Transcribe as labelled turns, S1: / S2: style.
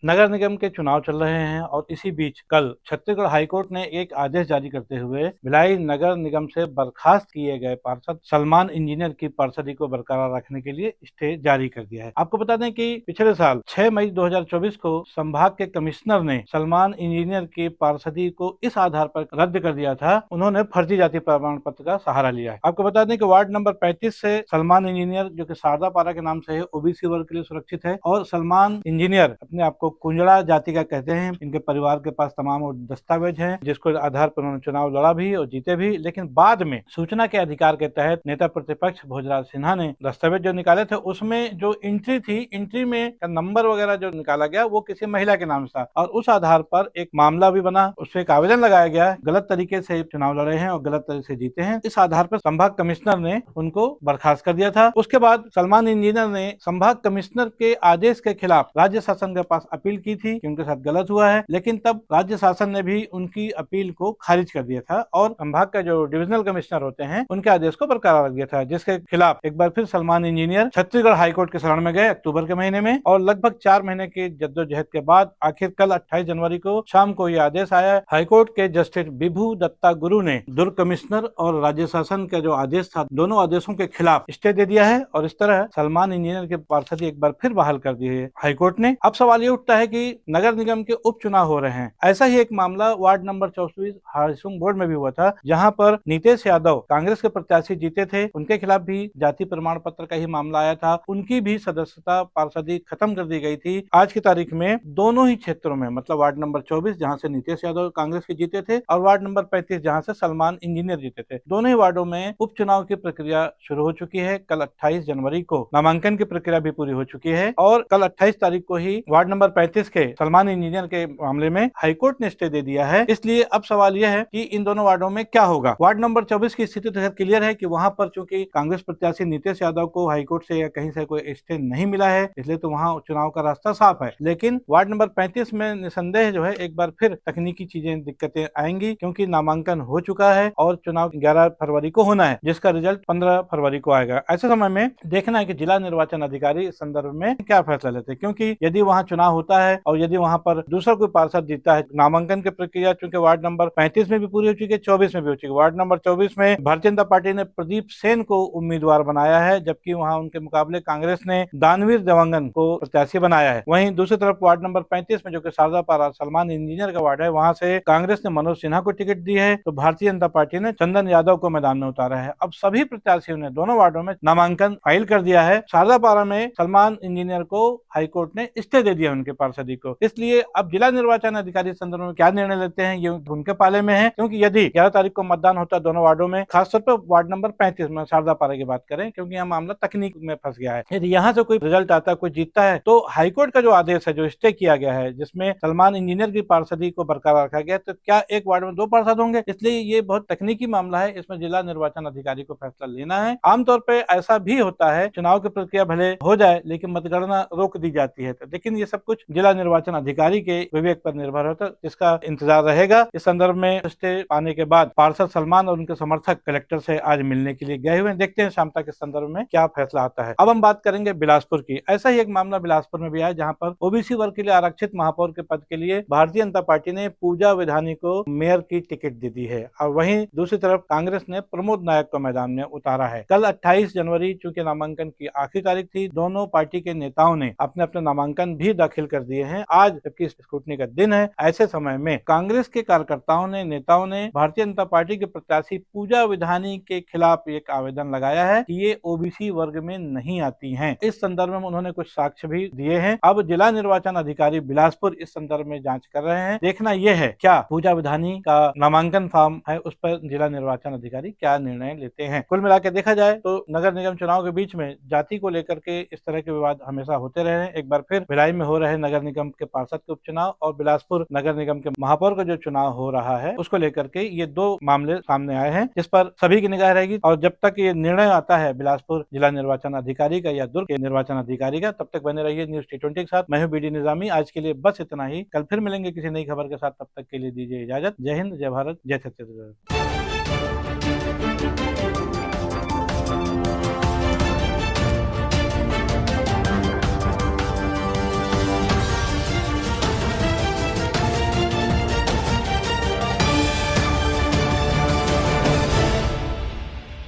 S1: नगर निगम के चुनाव चल रहे हैं और इसी बीच कल छत्तीसगढ़ हाईकोर्ट ने एक आदेश जारी करते हुए भिलाई नगर निगम से बर्खास्त किए गए पार्षद सलमान इंजीनियर की पार्षदी को बरकरार रखने के लिए स्टे जारी कर दिया है। आपको बता दें कि पिछले साल 6 मई 2024 को संभाग के कमिश्नर ने सलमान इंजीनियर की पार्षदी को इस आधार पर रद्द कर दिया था, उन्होंने फर्जी जाति प्रमाण पत्र का सहारा लिया है। आपको बता दें कि वार्ड नंबर 35 से सलमान इंजीनियर, जो कि शारदा पारा के नाम से है, ओबीसी वर्ग के लिए सुरक्षित है और सलमान इंजीनियर अपने आप को कुंजड़ा जाति का कहते हैं। इनके परिवार के पास तमाम दस्तावेज हैं जिसको आधार पर उन्होंने चुनाव लड़ा भी और जीते भी, लेकिन बाद में सूचना के अधिकार के तहत नेता प्रतिपक्ष भोजराज सिन्हा ने दस्तावेज जो निकाले थे उसमें जो एंट्री थी, एंट्री में नंबर वगैरह जो निकाला गया वो किसी महिला के नाम था और उस आधार पर एक मामला भी बना, उससे एक आवेदन लगाया गया। गलत तरीके से चुनाव लड़े हैं और गलत तरीके से जीते हैं, इस आधार पर संभाग कमिश्नर ने उनको बर्खास्त कर दिया था। उसके बाद सलमान इंजीनियर ने संभाग कमिश्नर के आदेश के खिलाफ राज्य शासन के पास अपील की थी कि उनके साथ गलत हुआ है, लेकिन तब राज्य शासन ने भी उनकी अपील को खारिज कर दिया था और संभाग का जो डिविजनल कमिश्नर होते हैं उनके आदेश को बरकरार रख दिया था, जिसके खिलाफ एक बार फिर सलमान इंजीनियर छत्तीसगढ़ हाईकोर्ट के शरण में गए अक्टूबर के महीने में और लगभग 4 महीने की जद्दोजहद के बाद आखिर कल 28 जनवरी को शाम को यह आदेश आया। हाईकोर्ट के जस्टिस विभू दत्ता गुरु ने दुर्ग कमिश्नर और राज्य शासन का जो आदेश था, दोनों आदेशों के खिलाफ स्टे दे दिया है और इस तरह सलमान इंजीनियर की पार्षदी एक बार फिर बहाल कर दी है हाईकोर्ट ने। अब सवाल ये उठता है कि नगर निगम के उपचुनाव हो रहे हैं, ऐसा ही एक मामला वार्ड नंबर 24 हाईसुंग बोर्ड में भी हुआ था, जहां पर नीतीश यादव कांग्रेस के प्रत्याशी जीते थे, उनके खिलाफ भी जाति प्रमाण पत्र का ही मामला आया था, उनकी भी सदस्यता पार्षदी खत्म कर दी गई थी। आज की तारीख में दोनों ही क्षेत्रों में, मतलब वार्ड नंबर 24 जहां से नीतीश यादव कांग्रेस के जीते थे और वार्ड नंबर 35 जहां से सलमान इंजीनियर जीते थे, दोनों ही वार्डों में उपचुनाव की प्रक्रिया शुरू हो चुकी है। कल 28 जनवरी को नामांकन की प्रक्रिया भी पूरी हो चुकी है और कल 28 तारीख को ही वार्ड नंबर 35 के सलमान इंजीनियर के मामले में हाईकोर्ट ने स्टे दे दिया है। इसलिए अब सवाल यह है कि इन दोनों वार्डों में क्या होगा। वार्ड नंबर 24 की स्थिति तो क्लियर है कि वहां पर चूंकि कांग्रेस प्रत्याशी नीतीश यादव को हाईकोर्ट से या कहीं से कोई स्टे नहीं मिला है, इसलिए तो वहां चुनाव का रास्ता साफ है। लेकिन वार्ड नंबर 35 में निसंदेह जो है एक बार फिर तकनीकी चीजें दिक्कतें आएंगी, क्योंकि नामांकन हो चुका है और चुनाव 11 फरवरी को होना है, जिसका रिजल्ट 15 फरवरी को आएगा। ऐसे समय में देखना है कि जिला निर्वाचन अधिकारी इस संदर्भ में क्या फैसला लेते हैं, क्योंकि यदि वहां चुनाव होता है और यदि वहां पर दूसरा कोई पार्षद जीतता है, नामांकन की प्रक्रिया चूंकि वार्ड नंबर 35 में भी पूरी हो चुकी है, 24 में भी हो चुकी है। वार्ड नंबर 24 में भारतीय जनता पार्टी ने प्रदीप सेन को उम्मीदवार बनाया है, जबकि वहां उनके मुकाबले कांग्रेस ने दानवीर देवांगन को प्रत्याशी बनाया है। वहीं दूसरी तरफ वार्ड नंबर 35 में, जो कि शारदा पारा सलमान इंजीनियर का वार्ड है, वहां से कांग्रेस ने मनोज सिन्हा को टिकट दी है, तो भारतीय जनता पार्टी ने चंदन यादव को मैदान में उतारा है। अब सभी प्रत्याशियों ने दोनों वार्डों में नामांकन फाइल कर दिया है। शारदा पारा में सलमान इंजीनियर को हाईकोर्ट ने स्टे दे दिया उनके पार्षदी को। इसलिए अब जिला निर्वाचन अधिकारी इस संदर्भ में क्या निर्णय लेते हैं ये उनके पाले में है, क्योंकि यदि 11 तारीख को मतदान होता है दोनों वार्डों में, खासतौर पर वार्ड नंबर 35 में शारदा पारा की बात करें, क्योंकि यह मामला तकनीक में फंस गया है। यदि यहाँ से कोई रिजल्ट आता है, कोई जीतता है, तो हाईकोर्ट का जो आदेश है, जो स्टे किया गया है, जिसमें सलमान इंजीनियर की पार्षदी को बरकरार रखा गया, तो क्या एक वार्ड में 2 पार्षद होंगे? इसलिए ये बहुत तकनीकी मामला है, इसमें जिला निर्वाचन अधिकारी को फैसला लेना है। आमतौर पर ऐसा भी होता है, चुनाव की प्रक्रिया भले हो जाए लेकिन मतगणना रोक दी जाती है, लेकिन ये सब कुछ जिला निर्वाचन अधिकारी के विवेक पर निर्भर होता है, जिसका इंतजार रहेगा। इस संदर्भ में स्टे पाने के बाद पार्षद सलमान और उनके समर्थक कलेक्टर से आज मिलने के लिए गए हुए हैं। देखते हैं शाम तक इस संदर्भ में क्या फैसला आता है। अब हम बात करेंगे बिलासपुर की। ऐसा ही एक मामला बिलासपुर में भी आया, जहां पर ओबीसी वर्ग के लिए आरक्षित महापौर के पद के लिए भारतीय जनता पार्टी ने पूजा विधानी को मेयर की टिकट दे दी है और वहीं दूसरी तरफ कांग्रेस ने प्रमोद नायक को मैदान में उतारा है। कल 28 जनवरी चूंकि नामांकन की आखिरी तारीख थी, दोनों पार्टी के नेताओं ने अपने अपने नामांकन भी दाखिल कर दिए हैं। आज जबकि स्क्रूटनी का दिन है, ऐसे समय में कांग्रेस के कार्यकर्ताओं ने, नेताओं ने भारतीय जनता पार्टी के प्रत्याशी पूजा विधानी के खिलाफ एक आवेदन लगाया है कि ये ओबीसी वर्ग में नहीं आती हैं। इस संदर्भ में उन्होंने कुछ साक्ष्य भी दिए हैं। अब जिला निर्वाचन अधिकारी बिलासपुर इस संदर्भ में जांच कर रहे हैं। देखना यह है क्या पूजा विधानी का नामांकन फॉर्म है उस पर जिला निर्वाचन अधिकारी क्या निर्णय लेते हैं। कुल मिलाकर देखा जाए तो नगर निगम चुनाव के बीच में जाति को लेकर के इस तरह के विवाद हमेशा होते रहे हैं। एक बार फिर भिलाई में हो रहे नगर निगम के पार्षद के उपचुनाव और बिलासपुर नगर निगम के महापौर का जो चुनाव हो रहा है उसको लेकर के ये 2 मामले सामने आए हैं, जिस पर सभी की निगाह रहेगी। और जब तक ये निर्णय आता है बिलासपुर जिला निर्वाचन अधिकारी का या दुर्ग के निर्वाचन अधिकारी का, तब तक बने रहिए न्यूज़ T20 के साथ। मैं हूं बीडी निजामी। आज के लिए बस इतना ही। कल फिर मिलेंगे किसी नई खबर के साथ। तब तक के लिए दीजिए इजाजत। जय हिंद, जय भारत, जय छत्तीसगढ़।